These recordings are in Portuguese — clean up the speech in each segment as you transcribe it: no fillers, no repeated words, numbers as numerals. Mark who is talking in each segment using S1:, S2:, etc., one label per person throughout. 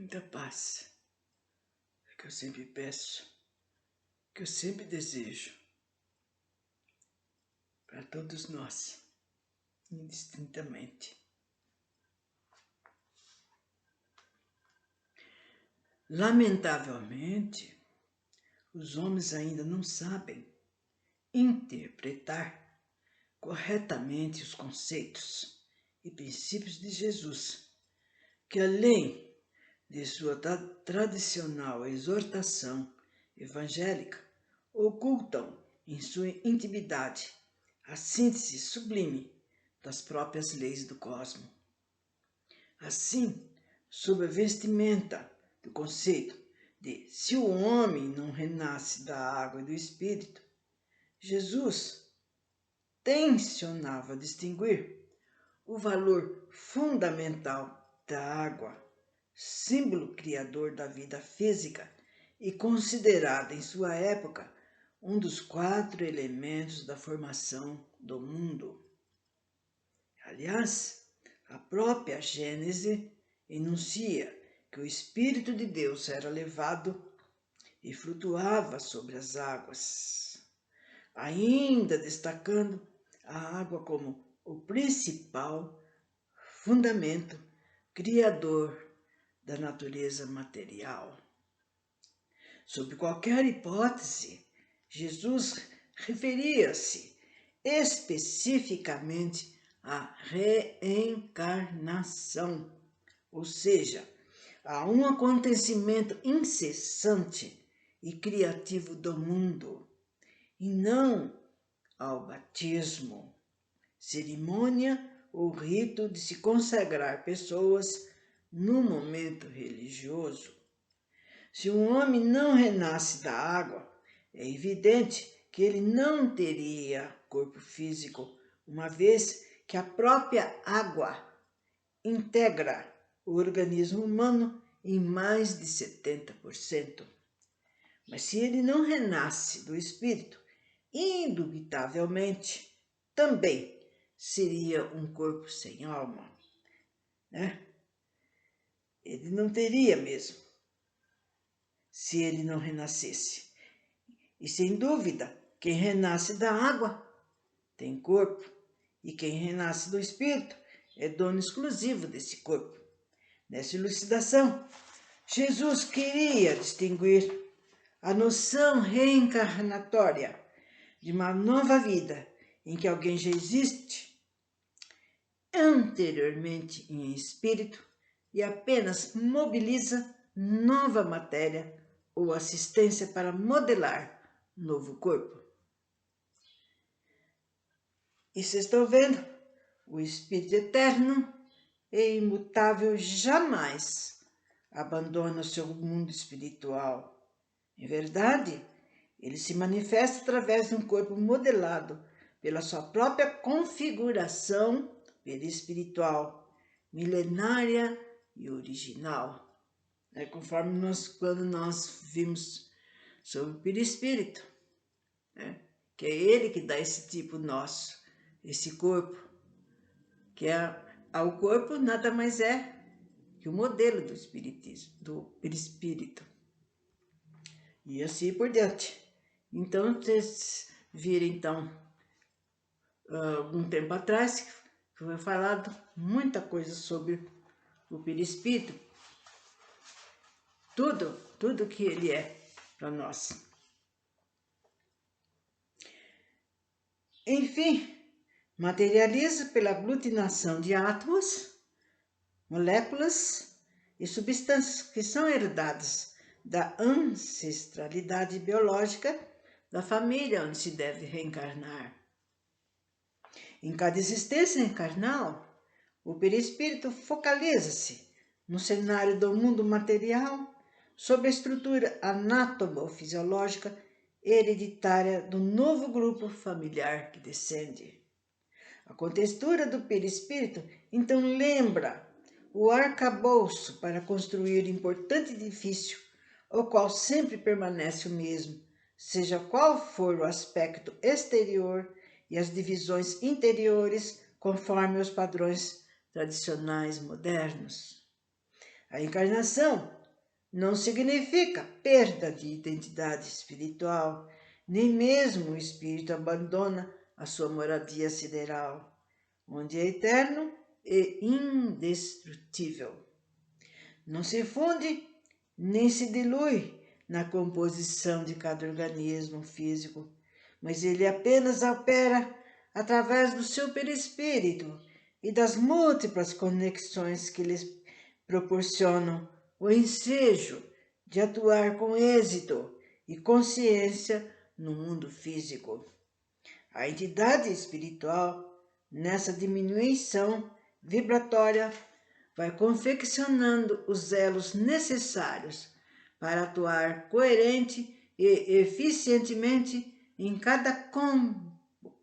S1: muita paz, que eu sempre peço, que eu sempre desejo para todos nós, indistintamente. Lamentavelmente, os homens ainda não sabem interpretar corretamente os conceitos e princípios de Jesus, que além de sua tradicional exortação evangélica, ocultam em sua intimidade a síntese sublime das próprias leis do cosmos. Assim, sob a vestimenta do conceito de se o homem não renasce da água e do Espírito, Jesus tensionava distinguir o valor fundamental da água, símbolo criador da vida física e considerada em sua época um dos 4 elementos da formação do mundo. Aliás, a própria Gênese enuncia que o Espírito de Deus era levado e flutuava sobre as águas, ainda destacando a água como o principal fundamento criador da natureza material. Sob qualquer hipótese, Jesus referia-se especificamente à reencarnação, ou seja, a um acontecimento incessante e criativo do mundo, e não ao batismo, cerimônia ou rito de se consagrar pessoas no momento religioso. Se um homem não renasce da água, é evidente que ele não teria corpo físico, uma vez que a própria água integra o organismo humano em mais de 70%. Mas se ele não renasce do espírito, indubitavelmente também seria um corpo sem alma, né? Ele não teria mesmo, se ele não renascesse. E sem dúvida, quem renasce da água tem corpo, e quem renasce do espírito é dono exclusivo desse corpo. Nessa elucidação, Jesus queria distinguir a noção reencarnatória de uma nova vida em que alguém já existe anteriormente em espírito e apenas mobiliza nova matéria ou assistência para modelar novo corpo. E vocês estão vendo? O Espírito Eterno e imutável jamais abandona o seu mundo espiritual. Em verdade, ele se manifesta através de um corpo modelado pela sua própria configuração perispiritual, milenária e original. Conforme quando nós vimos sobre o perispírito, que é ele que dá esse tipo nosso, esse corpo, que o corpo nada mais é que o modelo do espiritismo, do perispírito. E assim por diante. Então, vocês viram, então, algum tempo atrás, que foi falado muita coisa sobre o perispírito, tudo que ele é para nós. Enfim, materializa pela aglutinação de átomos, moléculas e substâncias que são herdadas da ancestralidade biológica da família onde se deve reencarnar. Em cada existência encarnal, o perispírito focaliza-se no cenário do mundo material sob a estrutura anatomo-fisiológica hereditária do novo grupo familiar que descende. A contextura do perispírito, então, lembra o arcabouço para construir importante edifício, o qual sempre permanece o mesmo, seja qual for o aspecto exterior e as divisões interiores, conforme os padrões tradicionais modernos. A encarnação não significa perda de identidade espiritual, nem mesmo o espírito abandona a sua moradia sideral, onde é eterno e indestrutível. Não se funde nem se dilui na composição de cada organismo físico, mas ele apenas opera através do seu perispírito e das múltiplas conexões que lhes proporcionam o ensejo de atuar com êxito e consciência no mundo físico. A entidade espiritual, nessa diminuição vibratória, vai confeccionando os elos necessários para atuar coerente e eficientemente em cada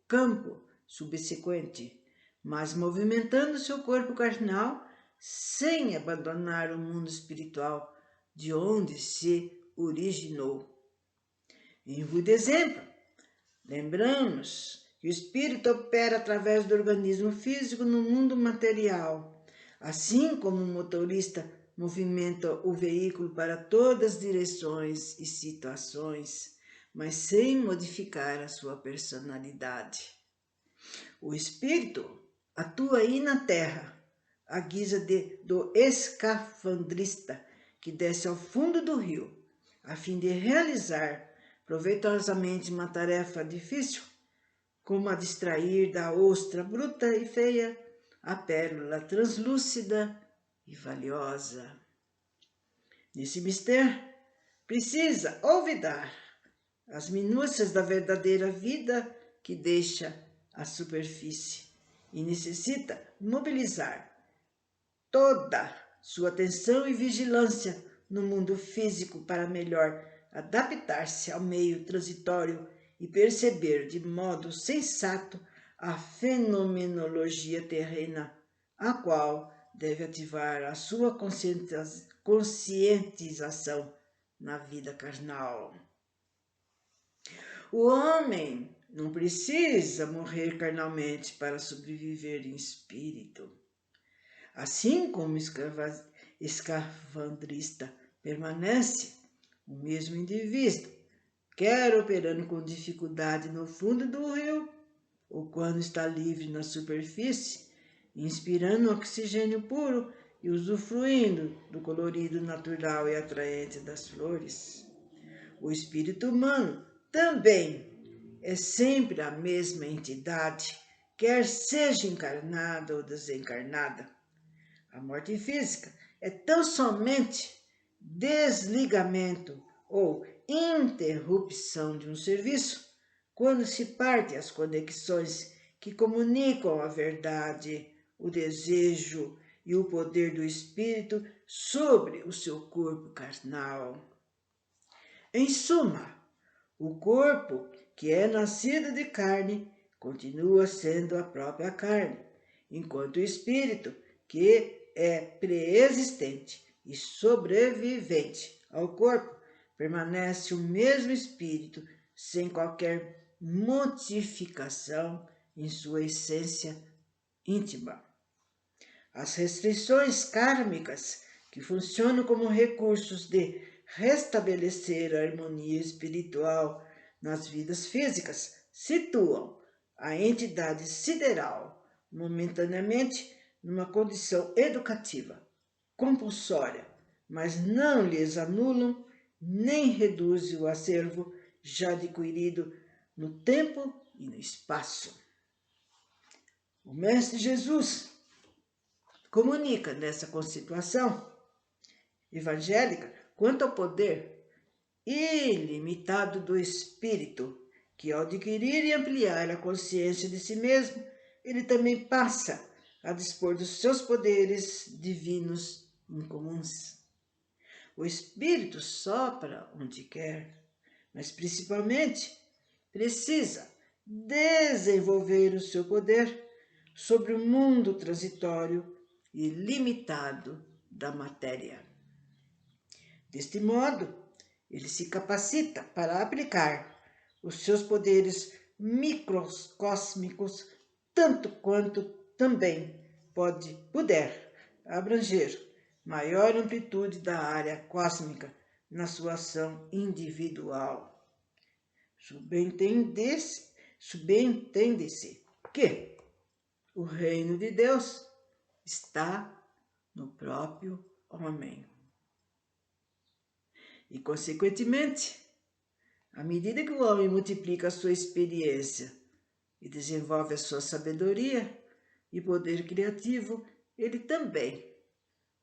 S1: campo subsequente, mas movimentando seu corpo carnal sem abandonar o mundo espiritual de onde se originou. Em rude exemplo, lembramos que o espírito opera através do organismo físico no mundo material, assim como o motorista movimenta o veículo para todas as direções e situações, mas sem modificar a sua personalidade. O espírito atua aí na Terra, à guisa do escafandrista que desce ao fundo do rio, a fim de realizar proveitosamente uma tarefa difícil, como a de extrair da ostra bruta e feia a pérola translúcida e valiosa. Nesse mistério, precisa olvidar as minúcias da verdadeira vida que deixa a superfície e necessita mobilizar toda sua atenção e vigilância no mundo físico para melhor adaptar-se ao meio transitório e perceber de modo sensato a fenomenologia terrena, a qual deve ativar a sua conscientização na vida carnal. O homem não precisa morrer carnalmente para sobreviver em espírito. Assim como o escafandrista permanece o mesmo indivíduo, quer operando com dificuldade no fundo do rio, ou quando está livre na superfície, inspirando oxigênio puro e usufruindo do colorido natural e atraente das flores. O espírito humano também é sempre a mesma entidade, quer seja encarnada ou desencarnada. A morte física é tão somente desligamento ou interrupção de um serviço, quando se parte as conexões que comunicam a verdade, o desejo e o poder do espírito sobre o seu corpo carnal. Em suma, o corpo que é nascido de carne continua sendo a própria carne, enquanto o espírito, que é preexistente e sobrevivente ao corpo, permanece o mesmo espírito sem qualquer modificação em sua essência íntima. As restrições kármicas, que funcionam como recursos de restabelecer a harmonia espiritual nas vidas físicas, situam a entidade sideral momentaneamente numa condição educativa, compulsória, mas não lhes anulam nem reduzem o acervo já adquirido no tempo e no espaço. O Mestre Jesus comunica nessa constituição evangélica quanto ao poder ilimitado do espírito, que ao adquirir e ampliar a consciência de si mesmo, ele também passa a dispor dos seus poderes divinos incomuns. O espírito sopra onde quer, mas principalmente precisa desenvolver o seu poder sobre o mundo transitório e limitado da matéria. Deste modo, ele se capacita para aplicar os seus poderes microcósmicos, tanto quanto também puder abranger maior amplitude da área cósmica na sua ação individual. Subentende-se que o reino de Deus está no próprio homem. E, consequentemente, à medida que o homem multiplica a sua experiência e desenvolve a sua sabedoria e poder criativo, ele também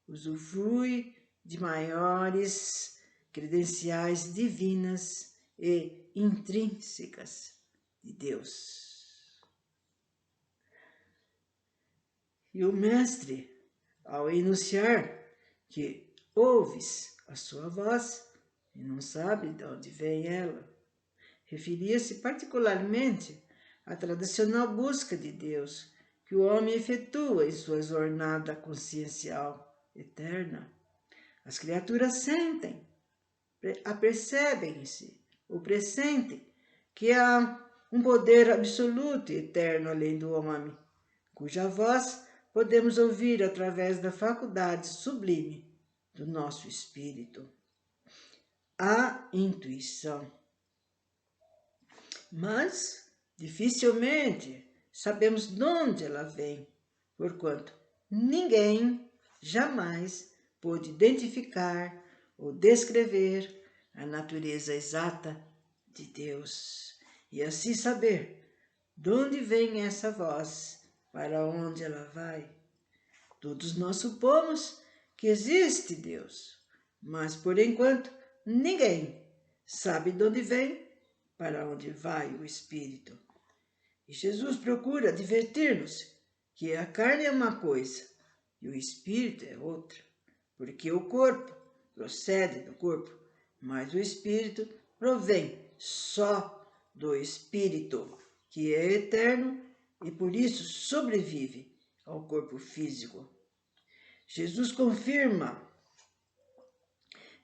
S1: usufrui de maiores credenciais divinas e intrínsecas de Deus. E o mestre, ao enunciar que ouves a sua voz e não sabe de onde vem ela, referia-se particularmente à tradicional busca de Deus que o homem efetua em sua jornada consciencial eterna. As criaturas sentem, apercebem-se ou pressentem que há um poder absoluto e eterno além do homem, cuja voz podemos ouvir através da faculdade sublime do nosso espírito, a intuição. Mas dificilmente sabemos de onde ela vem, porquanto ninguém jamais pôde identificar ou descrever a natureza exata de Deus e assim saber de onde vem essa voz, para onde ela vai. Todos nós supomos que existe Deus, mas por enquanto ninguém sabe de onde vem, para onde vai o Espírito. E Jesus procura advertir-nos que a carne é uma coisa e o Espírito é outra, porque o corpo procede do corpo, mas o Espírito provém só do Espírito, que é eterno e por isso sobrevive ao corpo físico. Jesus confirma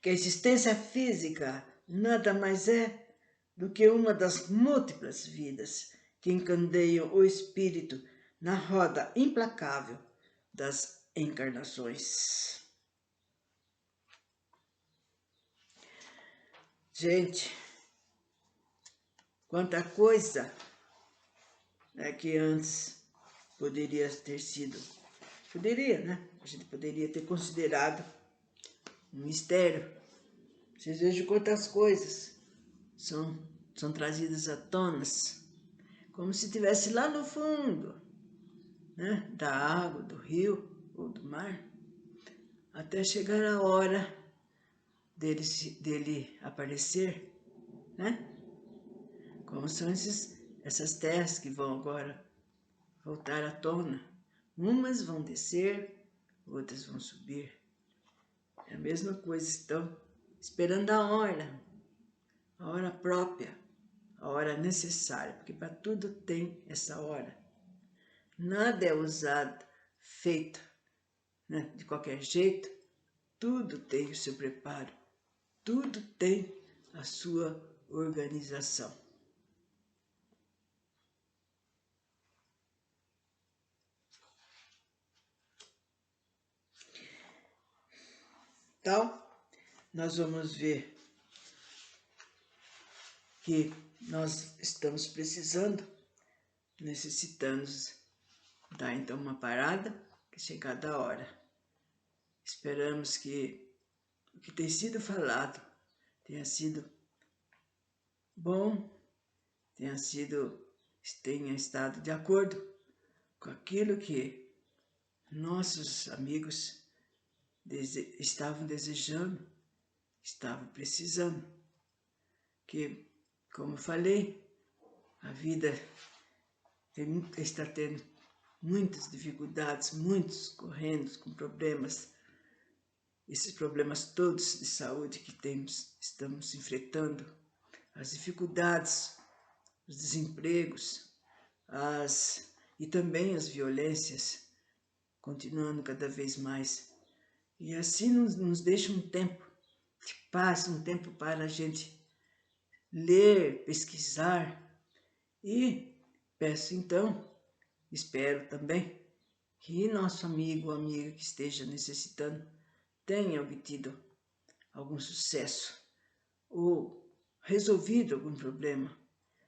S1: que a existência física nada mais é do que uma das múltiplas vidas que encandeiam o espírito na roda implacável das encarnações. Gente, quanta coisa é que antes poderia ter sido. Poderia, né? A gente poderia ter considerado um mistério. Vocês vejam quantas coisas são trazidas à tona, como se estivesse lá no fundo, né, da água, do rio ou do mar, até chegar a hora dele aparecer, né? Como são essas terras que vão agora voltar à tona. Umas vão descer, outras vão subir. É a mesma coisa, estão esperando a hora própria, a hora necessária, porque para tudo tem essa hora. Nada é usado, feito, né, de qualquer jeito. Tudo tem o seu preparo, tudo tem a sua organização. Então, nós vamos ver que nós estamos necessitamos dar então uma parada, que chegada a hora. Esperamos que o que tem sido falado tenha sido bom, tenha estado de acordo com aquilo que nossos amigos estavam desejando, estavam precisando. Que, como falei, a vida está tendo muitas dificuldades, muitos correndo com problemas, esses problemas todos de saúde que estamos enfrentando, as dificuldades, os desempregos, e também as violências, continuando cada vez mais. E assim nos deixa um tempo de paz, um tempo para a gente ler, pesquisar. E peço então, espero também, que nosso amigo ou amiga que esteja necessitando tenha obtido algum sucesso ou resolvido algum problema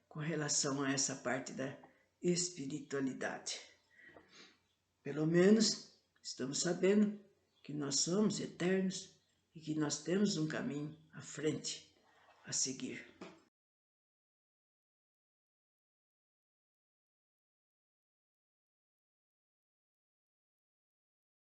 S1: com relação a essa parte da espiritualidade. Pelo menos estamos sabendo que nós somos eternos e que nós temos um caminho à frente a seguir.